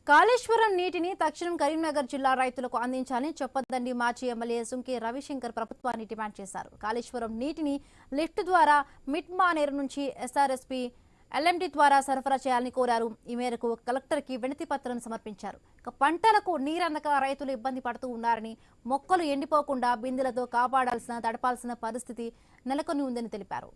కాళేశ్వరం నీటిని తక్షణం కరీంనగర్ జిల్లా రైతులకు అందించాలని చొప్పదండి మాజీ ఎమ్మెల్యే సుంకే రవిశంకర్ ప్రభుత్వాన్ని డిమాండ్ చేశారు. కాళేశ్వరం నీటిని లిఫ్ట్ ద్వారా మిడ్ మానేరు నుంచి ఎస్ఆర్ఎస్పీ ఎల్ఎండి ద్వారా సరఫరా చేయాలని కోరారు. ఈ మేరకు కలెక్టర్కి వినతి పత్రం సమర్పించారు. పంటలకు నీరందక రైతులు ఇబ్బంది పడుతూ ఉన్నారని, మొక్కలు ఎండిపోకుండా బిందెలతో తడపాల్సిన పరిస్థితి నెలకొని ఉందని తెలిపారు.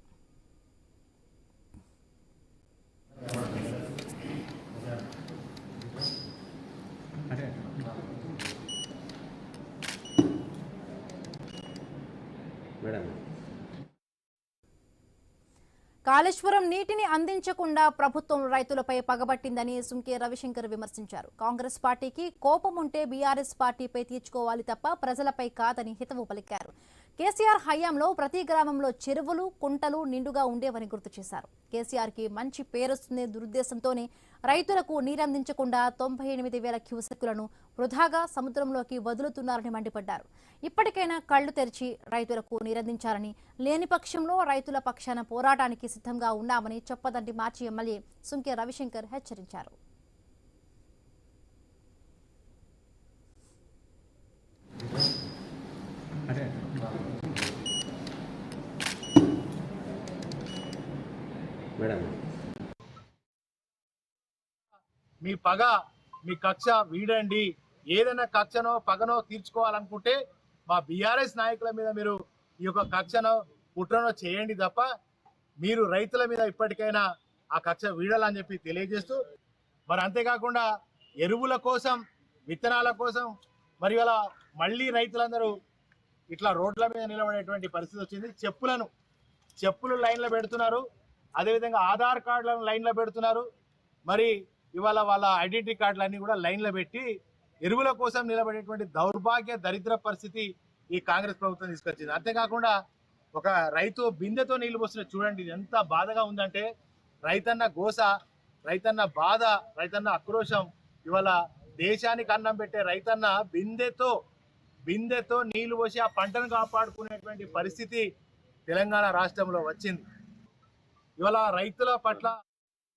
కాళేశ్వరం నీటిని అందించకుండా ప్రభుత్వం రైతులపై పగబట్టిందని సుంకే రవిశంకర్ విమర్శించారు. కాంగ్రెస్ పార్టీకి కోపం ఉంటే బీఆర్ఎస్ పార్టీపై తీర్చుకోవాలి తప్ప ప్రజలపై కాదని హితవు పలికారు. కేసీఆర్ హయాంలో ప్రతి గ్రామంలో చెరువులు, కుంటలు నిండుగా ఉండేవని గుర్తు చేశారు. కేసీఆర్కి మంచి పేరొస్తుందే దురుద్దేశంతోనే రైతులకు నీరందించకుండా 98,000 క్యూసెక్కులను వృధాగా సముద్రంలోకి వదులుతున్నారని మండిపడ్డారు. ఇప్పటికైనా కళ్లు తెరిచి రైతులకు నీరందించాలని, లేని పక్షంలో రైతుల పక్షాన పోరాటానికి సిద్ధంగా ఉన్నామని చొప్పదండి మాజీ ఎమ్మెల్యే సుంకే రవిశంకర్ హెచ్చరించారు. మీ పగ, మీ కక్ష వీడండి. ఏదైనా కక్షనో పగనో తీర్చుకోవాలనుకుంటే మా బీఆర్ఎస్ నాయకుల మీద మీరు ఈ యొక్క కక్షనో కుట్రనో చేయండి తప్ప మీరు రైతుల మీద ఇప్పటికైనా ఆ కక్ష వీడాలని చెప్పి తెలియజేస్తూ, మరి అంతేకాకుండా ఎరువుల కోసం, విత్తనాల కోసం మరి అలా మళ్ళీ రైతులందరూ ఇట్లా రోడ్ల మీద నిలబడేటువంటి పరిస్థితి వచ్చింది. చెప్పులు లైన్లో పెడుతున్నారు, అదేవిధంగా ఆధార్ కార్డులను లైన్లో పెడుతున్నారు. మరి ఇవాళ వాళ్ళ ఐడెంటిటీ కార్డులన్నీ కూడా లైన్లో పెట్టి ఎరువుల కోసం నిలబడేటువంటి దౌర్భాగ్య దరిద్ర పరిస్థితి ఈ కాంగ్రెస్ ప్రభుత్వం తీసుకొచ్చింది. అంతేకాకుండా ఒక రైతు బిందెతో నీళ్లు పోస్తున్న చూడండి, ఎంత బాధగా ఉందంటే రైతన్న గోస, రైతన్న బాధ, రైతన్న ఆక్రోశం. ఇవాళ దేశానికి అన్నం పెట్టే రైతన్న బిందెతో నీళ్లు పోసి ఆ పంటను కాపాడుకునేటువంటి పరిస్థితి తెలంగాణ రాష్ట్రంలో వచ్చింది. ఇవాళ రైతుల పట్ల